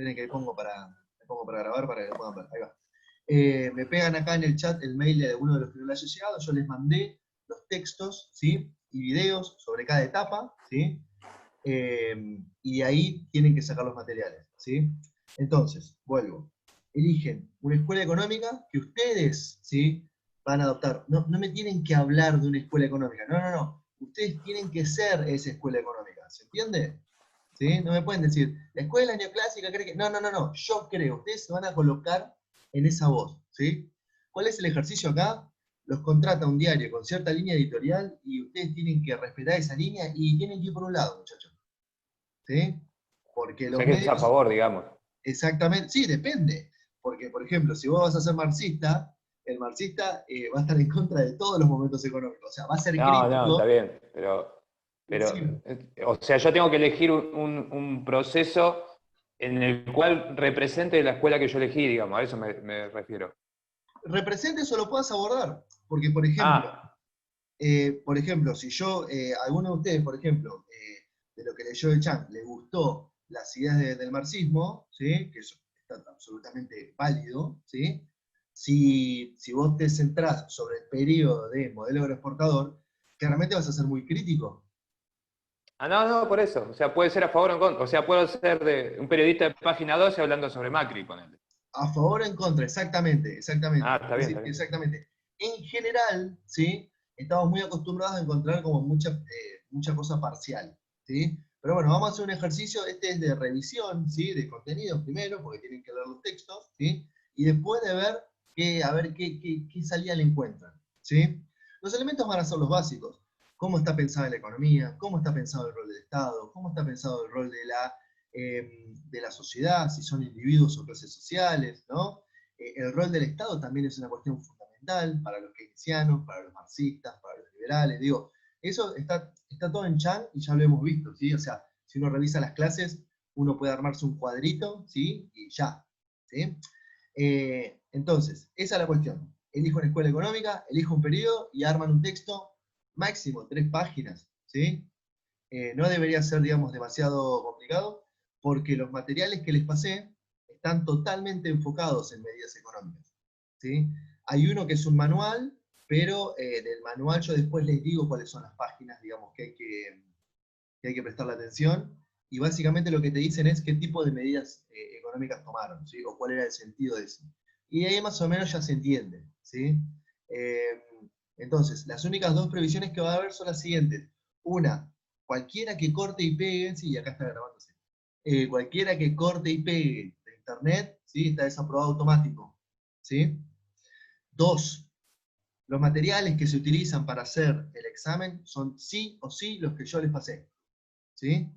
Esperen que me pongo para grabar para que lo puedan ver. Ahí va. Me pegan acá en el chat el mail de uno de los que no le haya llegado. Yo les mandé los textos, ¿sí? Y videos sobre cada etapa, ¿sí? Y de ahí tienen que sacar los materiales, ¿sí? Entonces, vuelvo. Eligen una escuela económica que ustedes, ¿sí? Van a adoptar. No, no me tienen que hablar de una escuela económica. No, no, no. Ustedes tienen que ser esa escuela económica. ¿Se entiende? ¿Sí? No me pueden decir, la escuela neoclásica cree que... No, no, no, no. Yo creo. Ustedes se van a colocar en esa voz, ¿sí? ¿Cuál es el ejercicio acá? Los contrata un diario con cierta línea editorial y ustedes tienen que respetar esa línea y tienen que ir por un lado, muchachos. ¿Sí? Porque O los sea que es a medios... favor, digamos. Exactamente, sí, depende. Porque, por ejemplo, si vos vas a ser marxista, el marxista va a estar en contra de todos los momentos económicos. O sea, va a ser No, no, está crítico. bien, Sí, o sea, yo tengo que elegir un proceso en el cual represente la escuela que yo elegí, digamos, a eso me refiero. represente eso lo puedas abordar. Porque, Ah, por ejemplo, si yo, alguno de ustedes, por ejemplo, de lo que leyó de Chang, le gustó las ideas del marxismo, ¿sí? Que eso está absolutamente válido, ¿sí? Si vos te centrás sobre el periodo de modelo agroexportador, claramente vas a ser muy crítico. no, no, por eso. O sea, puede ser a favor o en contra. O sea, puedo ser un periodista de página 12 hablando sobre Macri, ponele. A favor o en contra, exactamente, Ah, exactamente. está Es bien, decir, está bien. exactamente. En general, ¿sí? Estamos muy acostumbrados a encontrar como mucha cosa parcial, ¿sí? Pero bueno, vamos a hacer un ejercicio, este es de revisión, ¿sí? De contenidos primero, porque tienen que leer los textos, ¿sí? Y después de ver, a ver qué salida le encuentran, ¿sí? Los elementos van a ser los básicos. ¿Cómo está pensada la economía? ¿Cómo está pensado el rol del Estado? ¿Cómo está pensado el rol de la sociedad, si son individuos o clases sociales, ¿no? El rol del Estado también es una cuestión fundamental para los keynesianos, para los marxistas, para los liberales, digo, eso está todo en Chang y ya lo hemos visto, ¿sí? O sea, si uno revisa las clases, uno puede armarse un cuadrito, ¿sí? Y ya, ¿sí? Entonces, esa es la cuestión. Elijo una escuela económica, elijo un periodo y arman un texto máximo 3 páginas, ¿sí? No debería ser, digamos, demasiado complicado, porque los materiales que les pasé están totalmente enfocados en medidas económicas, ¿sí? Hay uno que es un manual, pero del manual yo después les digo cuáles son las páginas, digamos, que hay que prestarle atención, y básicamente lo que te dicen es qué tipo de medidas económicas tomaron, ¿sí? O cuál era el sentido de eso. Y de ahí más o menos ya se entiende, ¿sí? Eh, entonces, las únicas dos previsiones que va a haber son las siguientes. Una, cualquiera que corte y pegue, sí, acá está grabándose, cualquiera que corte y pegue de internet, ¿sí? Está desaprobado automático, ¿sí? Dos, los materiales que se utilizan para hacer el examen son sí o sí los que yo les pasé, ¿sí?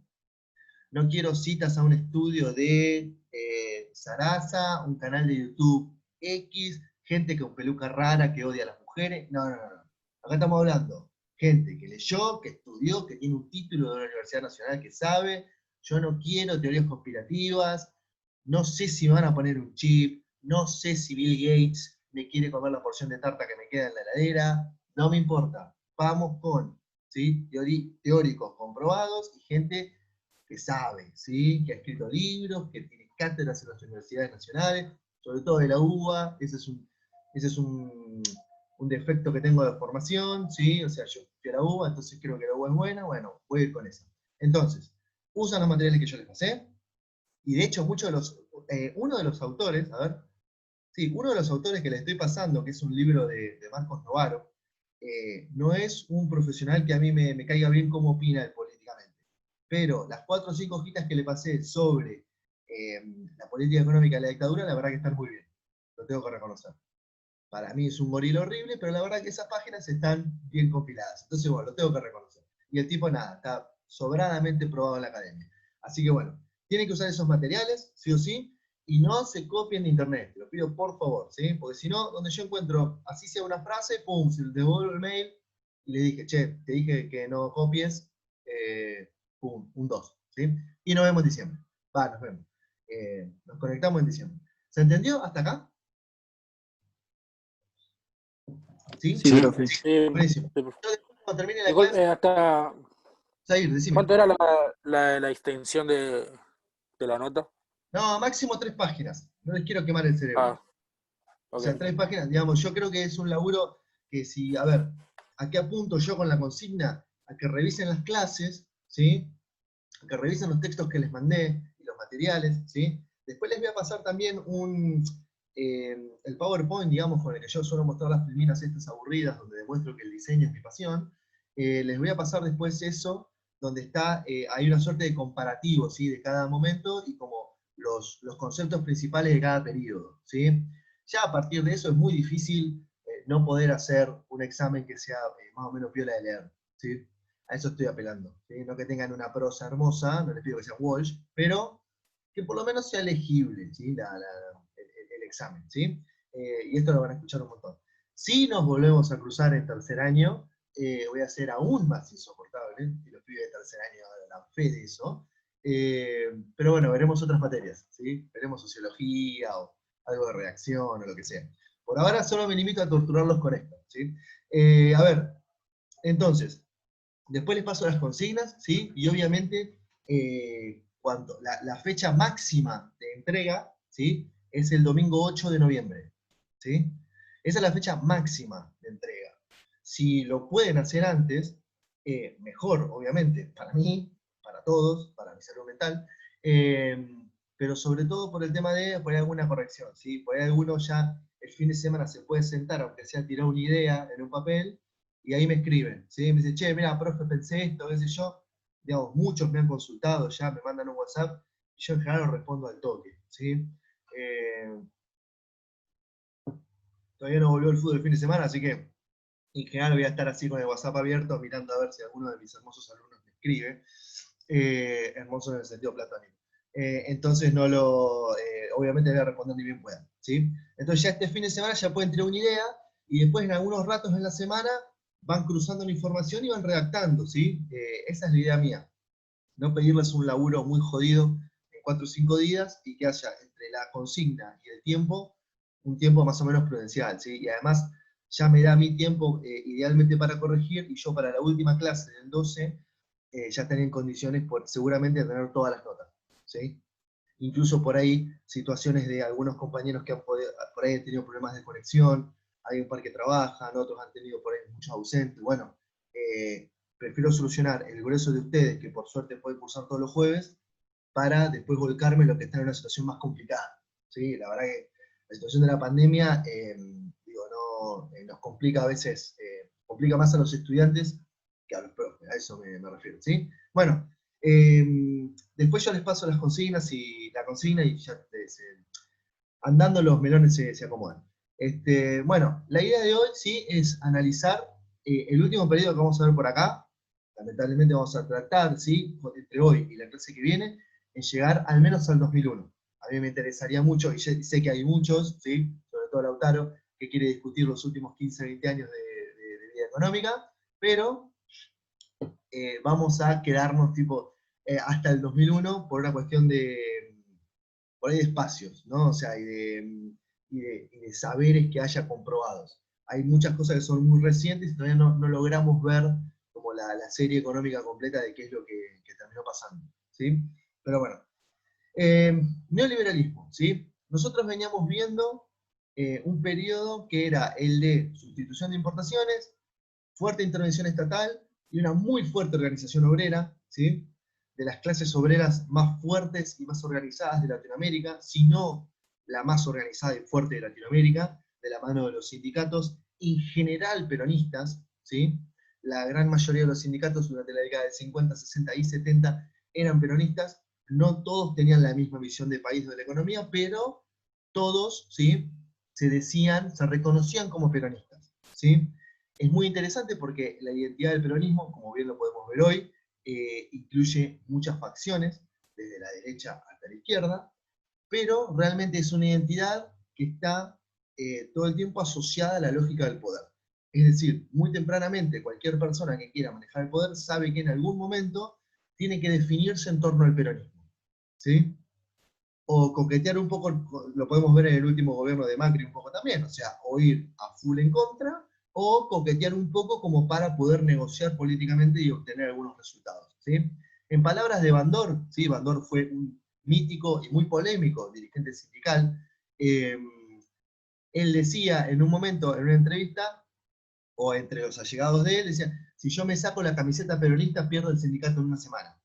No quiero citas a un estudio de Sarasa, un canal de YouTube X, gente con peluca rara que odia a las mujeres. No, no, no, no. Acá estamos hablando gente que leyó, que estudió, que tiene un título de una universidad nacional que sabe. Yo no quiero teorías conspirativas. No sé si me van a poner un chip. No sé si Bill Gates me quiere comer la porción de tarta que me queda en la heladera. No me importa. Vamos con, ¿sí? Teóricos comprobados y gente que sabe, ¿sí? Que ha escrito libros, que tiene cátedras en las universidades nacionales, sobre todo de la UBA, ese es un defecto que tengo de formación, ¿sí? O sea, yo fui a la UBA, entonces creo que la UBA es buena, bueno, voy a ir con esa. Entonces, usan los materiales que yo les pasé, y de hecho uno de los autores, a ver, sí, uno de los autores que les estoy pasando, que es un libro de Marcos Novaro, no es un profesional que a mí me caiga bien cómo opina él políticamente. Pero las 4 o 5 hojitas que le pasé sobre la política económica de la dictadura, la verdad que están muy bien. Lo tengo que reconocer. Para mí es un gorila horrible, pero la verdad que esas páginas están bien compiladas. Entonces, bueno, lo tengo que reconocer. Y el tipo, nada, está sobradamente probado en la academia. Así que, bueno, tienen que usar esos materiales, sí o sí, y no se copien de internet. Te lo pido por favor, ¿sí? Porque si no, donde yo encuentro, así sea una frase, pum, se le devuelvo el mail y le dije, che, te dije que no copies, pum, un 2, ¿sí? Y nos vemos en diciembre. Va, nos vemos. Nos conectamos en diciembre. ¿Se entendió hasta acá? ¿Sí? Sí, profe. Buenísimo. Yo después, cuando termine la clase, Disculpe, Zair, decime. ¿cuánto era la extensión de la nota? No, máximo 3 páginas. No les quiero quemar el cerebro. Ah, O ok. sea, 3 páginas, digamos, yo creo que es un laburo que si, a ver, ¿a qué apunto yo con la consigna? A que revisen las clases, ¿sí? A que revisen los textos que les mandé y los materiales, ¿sí? Después les voy a pasar también el PowerPoint, digamos, con el que yo suelo mostrar las primeras estas aburridas, donde demuestro que el diseño es mi pasión. Les voy a pasar después eso, donde está, hay una suerte de comparativo, ¿sí? De cada momento y como los conceptos principales de cada periodo, ¿sí? Ya a partir de eso es muy difícil no poder hacer un examen que sea más o menos piola de leer, ¿sí? A eso estoy apelando, ¿sí? No que tengan una prosa hermosa, no les pido que sea Walsh, pero que por lo menos sea legible, ¿sí? El examen, ¿sí? Y esto lo van a escuchar un montón. Si nos volvemos a cruzar en tercer año, voy a ser aún más insoportable, y los pibes de tercer año dan fe de eso, pero bueno, veremos otras materias, ¿sí? Veremos sociología o algo de reacción o lo que sea. Por ahora solo me limito a torturarlos con esto, ¿sí? A ver, entonces, después les paso las consignas, ¿sí? Y obviamente, cuando la fecha máxima de entrega, ¿sí? Es el domingo 8 de noviembre, ¿sí? Esa es la fecha máxima de entrega. Si lo pueden hacer antes, mejor, obviamente, para mí, para todos, para mi salud mental, eh, pero sobre todo por el tema de, por ahí alguna corrección, ¿sí? Por ahí alguno ya el fin de semana se puede sentar, aunque sea tirar una idea en un papel, y ahí me escriben, ¿sí? Me dicen, che, mira, profe, pensé esto, qué sé yo. Digamos, muchos me han consultado ya, me mandan un WhatsApp, y yo en general lo respondo al toque, ¿sí? Eh, Todavía no volvió el fútbol el fin de semana, así que en general voy a estar así con el WhatsApp abierto, mirando a ver si alguno de mis hermosos alumnos me escribe. Hermoso en el sentido platónico. Entonces no lo, obviamente voy a responder ni bien pueda, ¿sí? Entonces ya este fin de semana ya pueden tener una idea, y después en algunos ratos en la semana van cruzando la información y van redactando, ¿sí? Esa es la idea mía. No pedirles un laburo muy jodido en 4 o 5 días y que haya entre la consigna y el tiempo, un tiempo más o menos prudencial, ¿sí? Y además ya me da mi tiempo idealmente para corregir, y yo para la última clase del 12 ya estaría en condiciones seguramente de tener todas las notas, ¿sí? Incluso por ahí situaciones de algunos compañeros que por ahí han tenido problemas de conexión, hay un par que trabajan, otros han tenido por ahí muchos ausentes. Bueno, prefiero solucionar el grueso de ustedes, que por suerte pueden cursar todos los jueves, para después volcarme en lo que está en una situación más complicada, ¿sí? La verdad que la situación de la pandemia, digo, no, nos complica a veces, complica más a los estudiantes que a los profes, a eso me refiero, ¿sí? Bueno, después yo les paso las consignas y la consigna, y ya andando los melones se acomodan. Bueno, la idea de hoy, ¿sí? Es analizar el último periodo que vamos a ver por acá. Lamentablemente vamos a tratar, ¿sí? Entre hoy y la clase que viene, en llegar al menos al 2001. A mí me interesaría mucho, y sé que hay muchos, ¿sí? Sobre todo Lautaro, que quiere discutir los últimos 15, 20 años de vida económica, pero vamos a quedarnos tipo hasta el 2001 por una cuestión por ahí de espacios, ¿no? O sea, y de saberes que haya comprobados. Hay muchas cosas que son muy recientes y todavía no logramos ver como la serie económica completa de qué es lo que terminó pasando, ¿sí? Pero bueno, neoliberalismo, ¿sí? Nosotros veníamos viendo un periodo que era el de sustitución de importaciones, fuerte intervención estatal y una muy fuerte organización obrera, ¿sí? De las clases obreras más fuertes y más organizadas de Latinoamérica, si no la más organizada y fuerte de Latinoamérica, de la mano de los sindicatos, en general peronistas, ¿sí? La gran mayoría de los sindicatos durante la década del 50, 60 y 70 eran peronistas. No todos tenían la misma visión de país o de la economía, pero todos, ¿sí? Se reconocían como peronistas, ¿sí? Es muy interesante porque la identidad del peronismo, como bien lo podemos ver hoy, incluye muchas facciones, desde la derecha hasta la izquierda, pero realmente es una identidad que está todo el tiempo asociada a la lógica del poder. Es decir, muy tempranamente cualquier persona que quiera manejar el poder sabe que en algún momento tiene que definirse en torno al peronismo, ¿sí? O coquetear un poco, lo podemos ver en el último gobierno de Macri un poco también, o sea, o ir a full en contra, o coquetear un poco como para poder negociar políticamente y obtener algunos resultados, ¿sí? En palabras de Bandor, ¿sí? Bandor fue un mítico y muy polémico dirigente sindical, él decía en un momento, en una entrevista, o entre los allegados de él, decía, si yo me saco la camiseta peronista, pierdo el sindicato en una semana.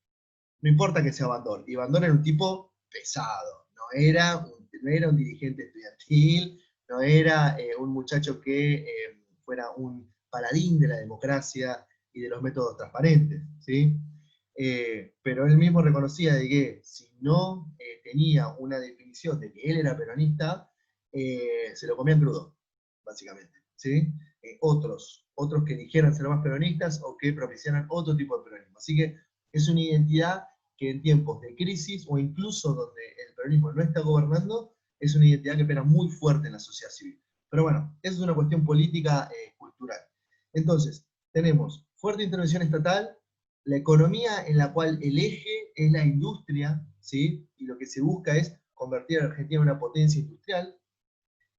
No importa que sea Bandor. Y Bandor era un tipo pesado, no era un dirigente estudiantil, no era un muchacho que fuera un paladín de la democracia y de los métodos transparentes, ¿sí? Pero él mismo reconocía de que si no tenía una definición de que él era peronista, se lo comían crudo, básicamente, ¿sí? Otros que dijeran ser más peronistas o que propiciaran otro tipo de peronismo. Así que es una identidad que en tiempos de crisis o incluso donde el peronismo no está gobernando, es una identidad que pega muy fuerte en la sociedad civil. Pero bueno, eso es una cuestión política cultural. Entonces, tenemos fuerte intervención estatal, la economía en la cual el eje es la industria, ¿sí? Y lo que se busca es convertir a Argentina en una potencia industrial,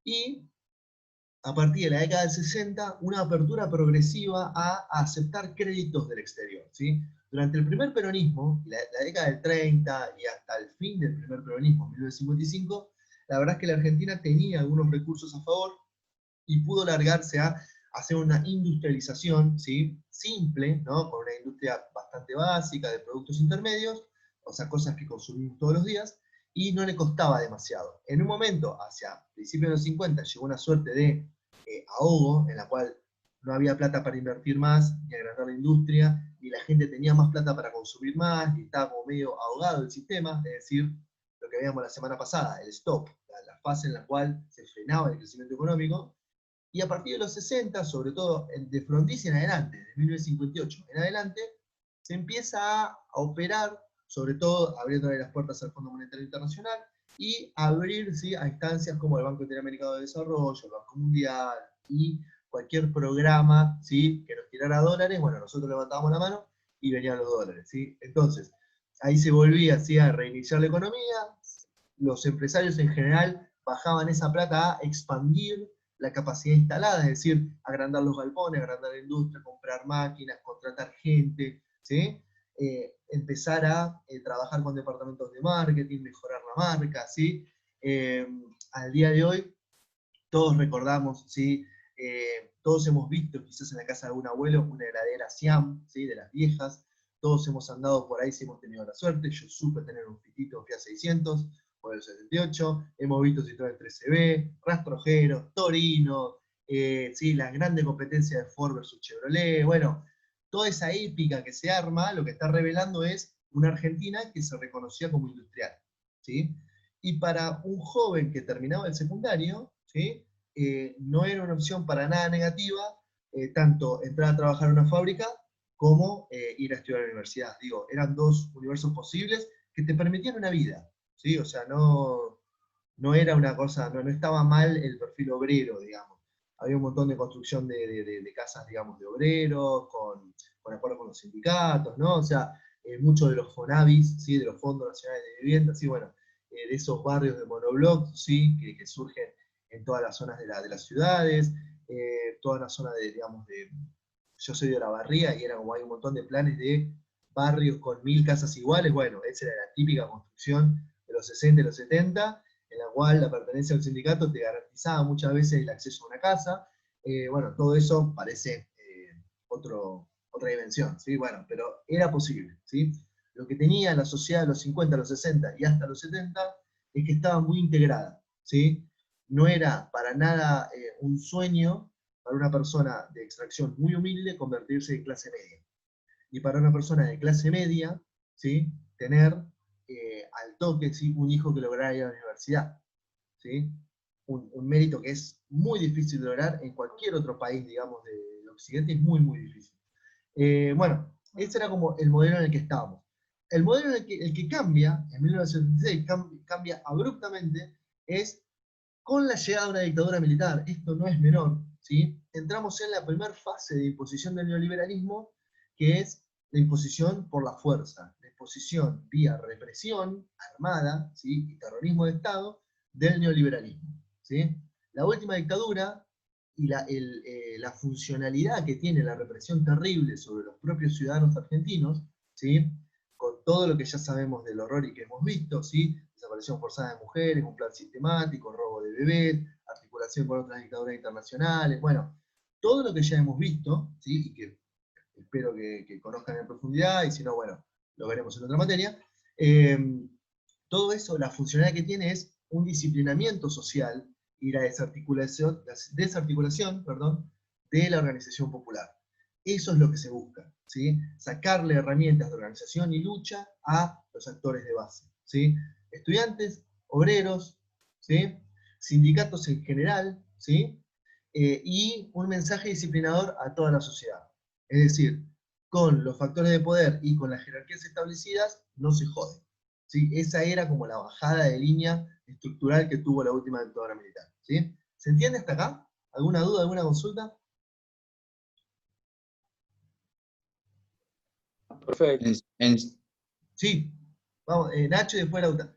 y a partir de la década del 60, una apertura progresiva a aceptar créditos del exterior, ¿sí? Durante el primer peronismo, la década del 30 y hasta el fin del primer peronismo, 1955, la verdad es que la Argentina tenía algunos recursos a favor y pudo largarse a hacer una industrialización, ¿sí? Simple, ¿no? Con una industria bastante básica de productos intermedios, o sea, cosas que consumimos todos los días, y no le costaba demasiado. En un momento, hacia principios de los 50, llegó una suerte de ahogo, en la cual no había plata para invertir más, ni agrandar la industria, ni la gente tenía más plata para consumir más, y estaba como medio ahogado el sistema, es decir, lo que veíamos la semana pasada, el stop, la fase en la cual se frenaba el crecimiento económico. Y a partir de los 60, sobre todo de Frondizi en adelante, de 1958 en adelante, se empieza a operar, sobre todo abriendo las puertas al Fondo Monetario Internacional, y abrir, ¿sí?, a instancias como el Banco Interamericano de Desarrollo, el Banco Mundial, y cualquier programa, ¿sí?, que nos tirara dólares. Bueno, nosotros levantábamos la mano y venían los dólares, ¿sí? Entonces, ahí se volvía, ¿sí?, a reiniciar la economía. Los empresarios en general bajaban esa plata a expandir la capacidad instalada, es decir, agrandar los galpones, agrandar la industria, comprar máquinas, contratar gente, ¿sí? Empezar a trabajar con departamentos de marketing, mejorar la marca, ¿sí? Al día de hoy, todos recordamos, ¿sí? Todos hemos visto quizás en la casa de algún abuelo una heladera Siam, ¿sí?, de las viejas. Todos hemos andado por ahí si hemos tenido la suerte. Yo supe tener un Fitito Fiat 600 por el 78. Hemos visto Citroën 13B, Rastrojero, Torino, ¿sí?, la grande competencia de Ford versus Chevrolet. Bueno, toda esa épica que se arma, lo que está revelando es una Argentina que se reconocía como industrial, ¿sí? Y para un joven que terminaba el secundario, ¿sí?, no era una opción para nada negativa, tanto entrar a trabajar en una fábrica como ir a estudiar a la universidad. Digo, eran dos universos posibles que te permitían una vida, ¿sí? O sea, no era una cosa, no estaba mal el perfil obrero, digamos. Había un montón de construcción de casas, digamos, de obreros, con acuerdo con los sindicatos, ¿no? O sea, muchos de los FONAVIS, ¿sí?, de los Fondos Nacionales de Vivienda, ¿sí? Bueno, de esos barrios de monobloc, ¿sí?, que surgen en todas las zonas de las ciudades, toda la zona digamos, yo soy de La Barría, y era como hay un montón de planes de barrios con 1000 casas iguales. Bueno, esa era la típica construcción de los 60 y los 70, en la cual la pertenencia al sindicato te garantizaba muchas veces el acceso a una casa. Bueno, todo eso parece otra dimensión, ¿sí? Bueno, pero era posible, ¿sí? Lo que tenía la sociedad de los 50, los 60 y hasta los 70 es que estaba muy integrada, ¿sí? No era para nada un sueño para una persona de extracción muy humilde convertirse en clase media. Y para una persona de clase media, ¿sí?, tener al toque, ¿sí?, un hijo que lograra ir a la universidad, ¿sí? Un mérito que es muy difícil de lograr en cualquier otro país, digamos, de Occidente, es muy, muy difícil. Bueno, ese era como el modelo en el que estábamos. El modelo en el que cambia, en 1976, cambia abruptamente, es con la llegada de una dictadura militar. Esto no es menor, ¿sí? Entramos en la primera fase de imposición del neoliberalismo, que es la imposición por la fuerza, la imposición vía represión armada, ¿sí?, y terrorismo de Estado del neoliberalismo, ¿sí? La última dictadura y la funcionalidad que tiene la represión terrible sobre los propios ciudadanos argentinos, ¿sí?, con todo lo que ya sabemos del horror y que hemos visto, ¿sí? Desaparición forzada de mujeres, un plan sistemático, robo de bebés, articulación con otras dictaduras internacionales, bueno, todo lo que ya hemos visto, ¿sí? Y que espero que conozcan en profundidad, y si no, bueno, lo veremos en otra materia. Todo eso, la funcionalidad que tiene es un disciplinamiento social y la desarticulación, perdón, de la organización popular. Eso es lo que se busca, ¿sí? Sacarle herramientas de organización y lucha a los actores de base, ¿sí? Estudiantes, obreros, ¿sí? Sindicatos en general, ¿sí? Y un mensaje disciplinador a toda la sociedad. Es decir, con los factores de poder y con las jerarquías establecidas, no se jode. ¿Sí? Esa era como la bajada de línea estructural que tuvo la última dictadura militar. ¿Sí? ¿Se entiende hasta acá? ¿Alguna duda, alguna consulta? Perfecto. Sí. Vamos, Nacho y después Lauta.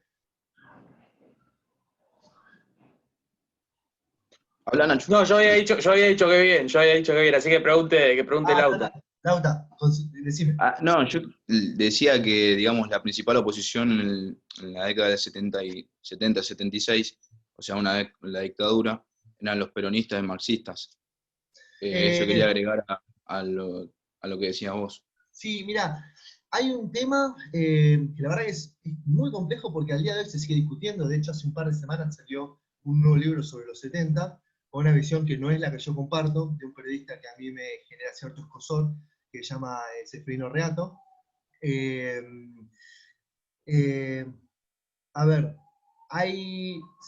Habla Nacho. No, yo había dicho que bien, así que pregunte Lauta. Lauta, decime. No, yo decía que, digamos, la principal oposición en la década del 76, o sea, la dictadura, eran los peronistas y marxistas. Eso quería agregar a lo que decías vos. Sí, mira, hay un tema que la verdad es muy complejo porque al día de hoy se sigue discutiendo. De hecho, hace un par de semanas salió un nuevo libro sobre los 70, con una visión que no es la que yo comparto, de un periodista que a mí me genera cierto escozor, que se llama Seferino Reato. A ver,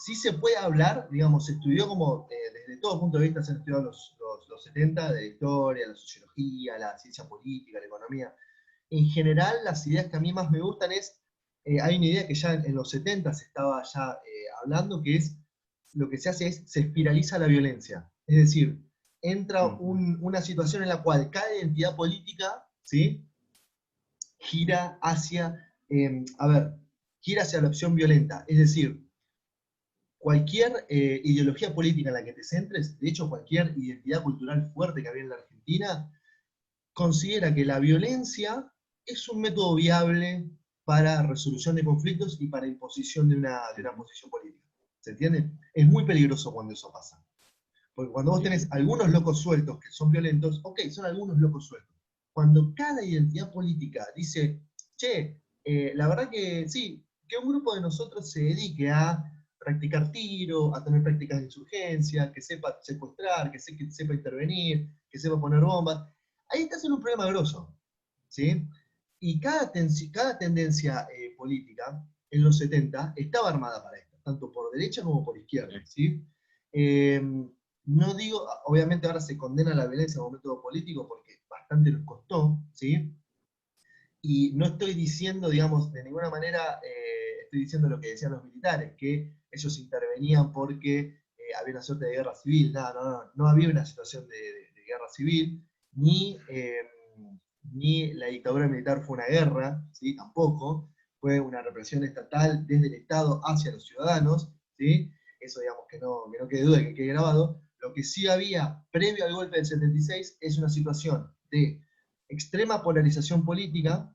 sí se puede hablar, digamos, se estudió como, desde todo punto de vista se han estudiado los 70, de la historia, la sociología, la ciencia política, la economía. En general, las ideas que a mí más me gustan hay una idea que ya en los 70 se estaba ya hablando, que es, lo que se hace es, se espiraliza la violencia. Es decir, entra una situación en la cual cada identidad política, ¿sí? gira hacia, gira hacia la opción violenta. Es decir, cualquier ideología política en la que te centres, de hecho cualquier identidad cultural fuerte que había en la Argentina, considera que la violencia es un método viable para resolución de conflictos y para imposición de una posición política. ¿Se entiende? Es muy peligroso cuando eso pasa. Porque cuando vos tenés algunos locos sueltos que son violentos, ok, son algunos locos sueltos. Cuando cada identidad política dice, che, la verdad que sí, que un grupo de nosotros se dedique a practicar tiro, a tener prácticas de insurgencia, que sepa secuestrar, que sepa intervenir, que sepa poner bombas, ahí estás en un problema grosso, ¿sí? Y cada tendencia política en los 70 estaba armada para esto, tanto por derecha como por izquierda, ¿sí? No digo, obviamente ahora se condena la violencia como método político porque bastante nos costó, ¿sí? Y no estoy diciendo, digamos, de ninguna manera, estoy diciendo lo que decían los militares, que ellos intervenían porque había una suerte de guerra civil. No había una situación de guerra civil, ni la dictadura militar fue una guerra, ¿sí? Tampoco, fue una represión estatal desde el Estado hacia los ciudadanos, ¿sí? Eso, digamos, que no quede duda, que quede grabado. Lo que sí había previo al golpe del 76 es una situación de extrema polarización política,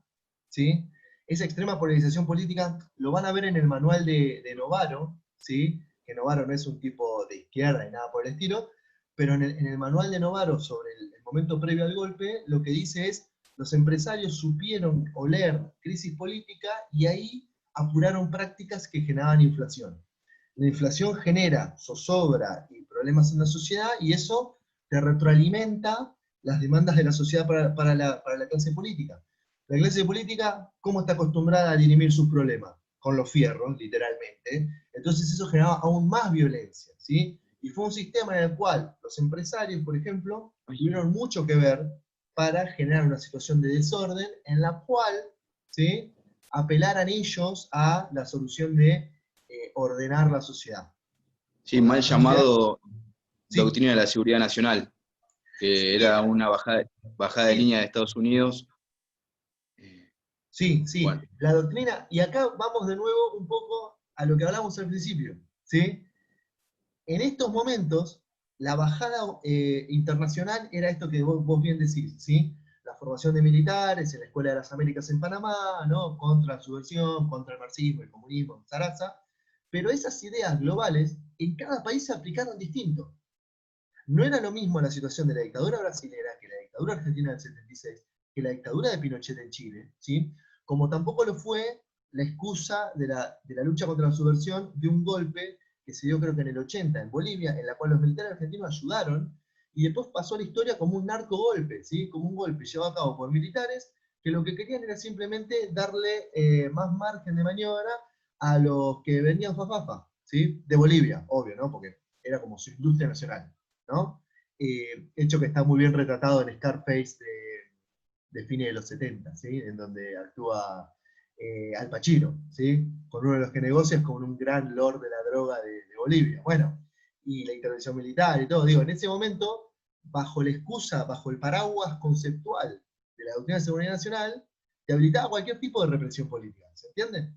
¿sí? Esa extrema polarización política lo van a ver en el manual de Novaro, ¿sí? Que Novaro no es un tipo de izquierda ni nada por el estilo, pero en el manual de Novaro sobre el momento previo al golpe, lo que dice es, los empresarios supieron oler crisis política y ahí apuraron prácticas que generaban inflación. La inflación genera zozobra y problemas en la sociedad, y eso te retroalimenta las demandas de la sociedad para la clase política. La clase política, ¿cómo está acostumbrada a dirimir sus problemas? Con los fierros, literalmente. Entonces eso generaba aún más violencia, ¿sí? Y fue un sistema en el cual los empresarios, por ejemplo, tuvieron mucho que ver para generar una situación de desorden en la cual, ¿sí? apelaran ellos a la solución de ordenar la sociedad. Sí, mal llamado Sí. doctrina de la seguridad nacional, que era una bajada de línea de Estados Unidos. Sí, Bueno. la doctrina, y acá vamos de nuevo un poco a lo que hablamos al principio, ¿sí? En estos momentos, la bajada internacional era esto que vos bien decís, ¿sí? formación de militares en la Escuela de las Américas en Panamá, ¿no? Contra la subversión, contra el marxismo, el comunismo, Sarasa, pero esas ideas globales en cada país se aplicaron distinto. No era lo mismo la situación de la dictadura brasilera que la dictadura argentina del 76, que la dictadura de Pinochet en Chile, ¿sí? Como tampoco lo fue la excusa de la lucha contra la subversión de un golpe que se dio creo que en el 80 en Bolivia, en la cual los militares argentinos ayudaron, y después pasó a la historia como un narcogolpe, ¿sí? Como un golpe llevado a cabo por militares que lo que querían era simplemente darle más margen de maniobra a los que venían fafafa, ¿sí? De Bolivia, obvio, ¿no? Porque era como su industria nacional, ¿no? Hecho que está muy bien retratado en Scarface de fines de los 70, ¿sí? En donde actúa Al Pacino, ¿sí? Con uno de los que negocia es con un gran lord de la droga de Bolivia. Bueno, y la intervención militar y todo. Digo, en ese momento, bajo la excusa, bajo el paraguas conceptual de la doctrina de seguridad nacional, te habilitaba cualquier tipo de represión política. ¿Se entiende?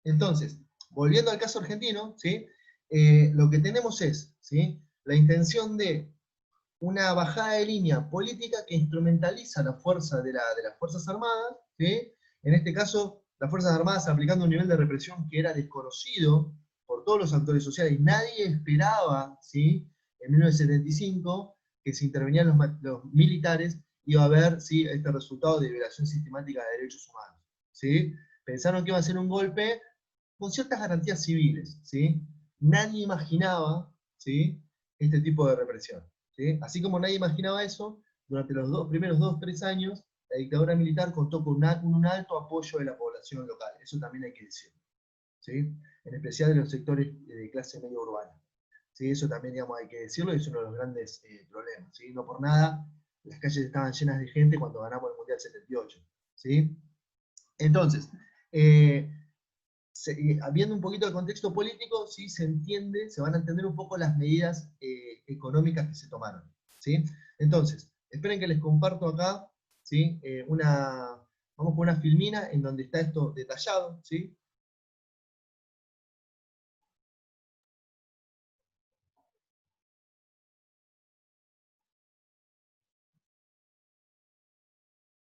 Entonces, volviendo al caso argentino, ¿sí? Lo que tenemos es, ¿sí? La intención de una bajada de línea política que instrumentaliza la fuerza de las Fuerzas Armadas, ¿sí? En este caso, las Fuerzas Armadas aplicando un nivel de represión que era desconocido por todos los actores sociales. Nadie esperaba, ¿sí? En 1975, que si intervenían los militares, iba a haber, ¿sí? Este resultado de violación sistemática de derechos humanos, ¿sí? Pensaron que iba a ser un golpe con ciertas garantías civiles, ¿sí? Nadie imaginaba, ¿sí? Este tipo de represión, ¿sí? Así como nadie imaginaba eso, durante los primeros 2 o 3 años, la dictadura militar contó con un alto apoyo de la población local, eso también hay que decirlo, ¿sí? En especial de los sectores de clase media urbana, ¿sí? Eso también, digamos, hay que decirlo, y es uno de los grandes problemas, ¿sí? No por nada, las calles estaban llenas de gente cuando ganamos el Mundial 78, ¿sí? Entonces, viendo un poquito el contexto político, sí se entiende, se van a entender un poco las medidas económicas que se tomaron, ¿sí? Entonces, esperen que les comparto acá, ¿sí? Vamos con una filmina en donde está esto detallado, ¿sí?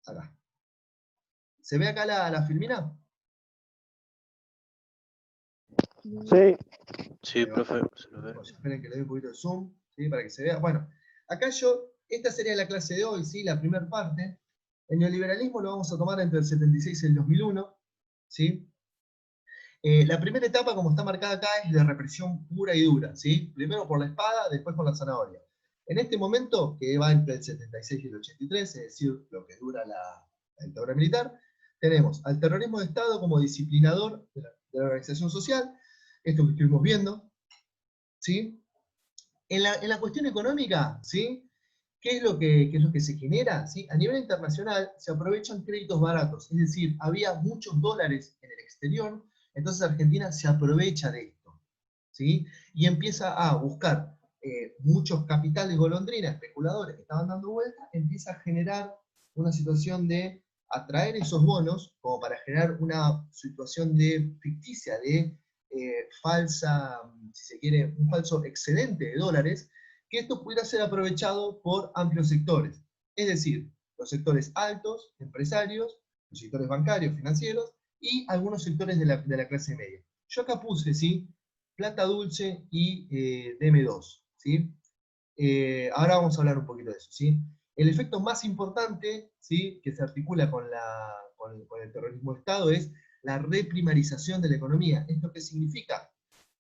Acá. ¿Se ve acá la filmina? Sí. Sí, profe, se lo ve. Bueno, esperen que le dé un poquito de zoom, ¿sí? Para que se vea. Bueno, acá esta sería la clase de hoy, ¿sí? La primera parte. El neoliberalismo lo vamos a tomar entre el 76 y el 2001, ¿sí? La primera etapa, como está marcada acá, es de represión pura y dura, ¿sí? Primero por la espada, después por la zanahoria. En este momento, que va entre el 76 y el 83, es decir, lo que dura la dictadura militar, tenemos al terrorismo de Estado como disciplinador de la organización social, esto que estuvimos viendo, ¿sí? En la cuestión económica, ¿sí? ¿Qué es lo que se genera? ¿Sí? A nivel internacional se aprovechan créditos baratos, es decir, había muchos dólares en el exterior, entonces Argentina se aprovecha de esto, ¿sí? Y empieza a buscar muchos capitales golondrinas, especuladores que estaban dando vueltas, empieza a generar una situación de atraer esos bonos como para generar una situación ficticia de falsa, si se quiere, un falso excedente de dólares, que esto pudiera ser aprovechado por amplios sectores. Es decir, los sectores altos, empresarios, los sectores bancarios, financieros, y algunos sectores de la clase media. Yo acá puse, ¿sí? Plata dulce y DM2, ¿sí? Ahora vamos a hablar un poquito de eso, ¿sí? El efecto más importante, ¿sí? Que se articula con el terrorismo de Estado es la reprimarización de la economía. ¿Esto qué significa?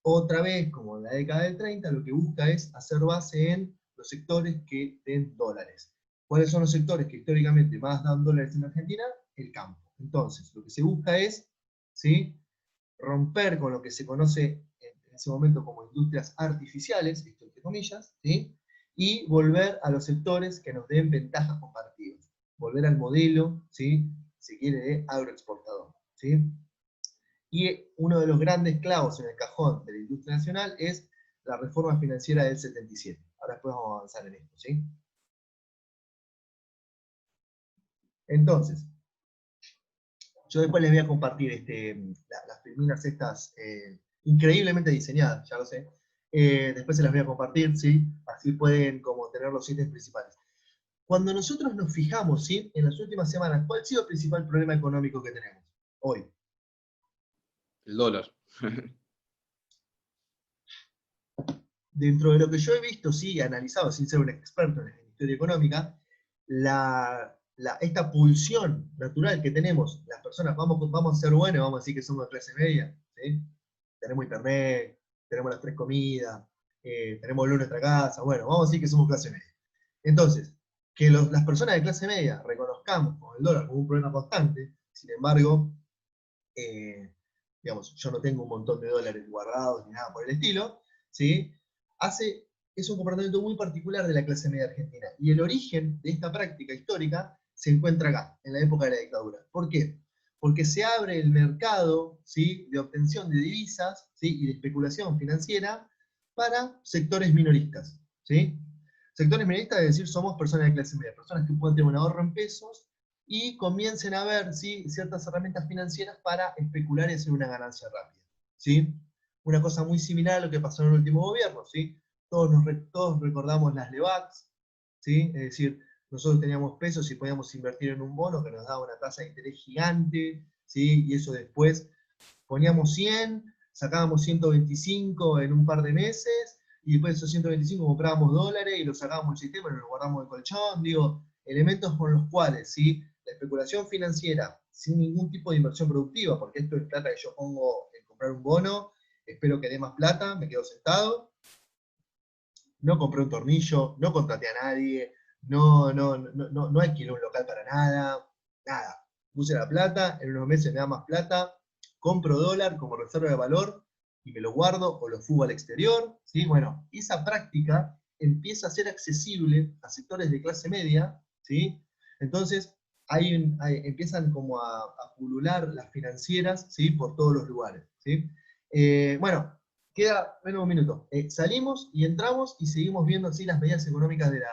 Otra vez, como en la década del 30, lo que busca es hacer base en los sectores que den dólares. ¿Cuáles son los sectores que históricamente más dan dólares en Argentina? El campo. Entonces, lo que se busca es, ¿sí? Romper con lo que se conoce en ese momento como industrias artificiales, esto entre comillas, ¿sí? Y volver a los sectores que nos den ventajas comparativas. Volver al modelo, ¿sí? Si quiere, de agroexportador, ¿sí? Y uno de los grandes clavos en el cajón de la industria nacional es la reforma financiera del 77. Ahora después vamos a avanzar en esto, ¿sí? Entonces, yo después les voy a compartir las filminas estas increíblemente diseñadas, ya lo sé. Después se las voy a compartir, ¿sí? Así pueden como tener los ítems principales. Cuando nosotros nos fijamos, ¿sí?, en las últimas semanas, ¿cuál ha sido el principal problema económico que tenemos hoy? El dólar. Dentro de lo que yo he visto, sí, analizado, sin ser un experto en historia económica, esta pulsión natural que tenemos, las personas, vamos a ser buenos, vamos a decir que somos de clase media, ¿sí? Tenemos internet, tenemos las 3 comidas, tenemos luz en nuestra casa, bueno, vamos a decir que somos clase media. Entonces, que las personas de clase media reconozcamos con el dólar como un problema constante, sin embargo, digamos, yo no tengo un montón de dólares guardados ni nada por el estilo, ¿sí? Es un comportamiento muy particular de la clase media argentina. Y el origen de esta práctica histórica se encuentra acá, en la época de la dictadura. ¿Por qué? Porque se abre el mercado, ¿sí?, de obtención de divisas, ¿sí?, y de especulación financiera para sectores minoristas, ¿sí? Sectores minoristas, es decir, somos personas de clase media, personas que pueden tener un ahorro en pesos y comiencen a ver, ¿sí?, ciertas herramientas financieras para especular y hacer una ganancia rápida, ¿sí? Una cosa muy similar a lo que pasó en el último gobierno, ¿sí? Todos recordamos las LEVACs, ¿sí? Es decir, nosotros teníamos pesos y podíamos invertir en un bono que nos daba una tasa de interés gigante, ¿sí? Y eso después poníamos 100, sacábamos 125 en un par de meses, y después de esos 125 comprábamos dólares y los sacábamos del sistema y los guardamos de colchón, digo, elementos con los cuales, ¿sí?, la especulación financiera, sin ningún tipo de inversión productiva, porque esto es plata que yo pongo en comprar un bono, espero que dé más plata, me quedo sentado, no compré un tornillo, no contraté a nadie, no alquilé un local para nada, nada. Puse la plata, en unos meses me da más plata, compro dólar como reserva de valor y me lo guardo o lo fugo al exterior, ¿sí? Bueno, esa práctica empieza a ser accesible a sectores de clase media, ¿sí? Entonces, empiezan como a pulular las financieras, ¿sí?, por todos los lugares, ¿sí? Bueno, queda menos un minuto. Salimos y entramos y seguimos viendo así las medidas económicas de la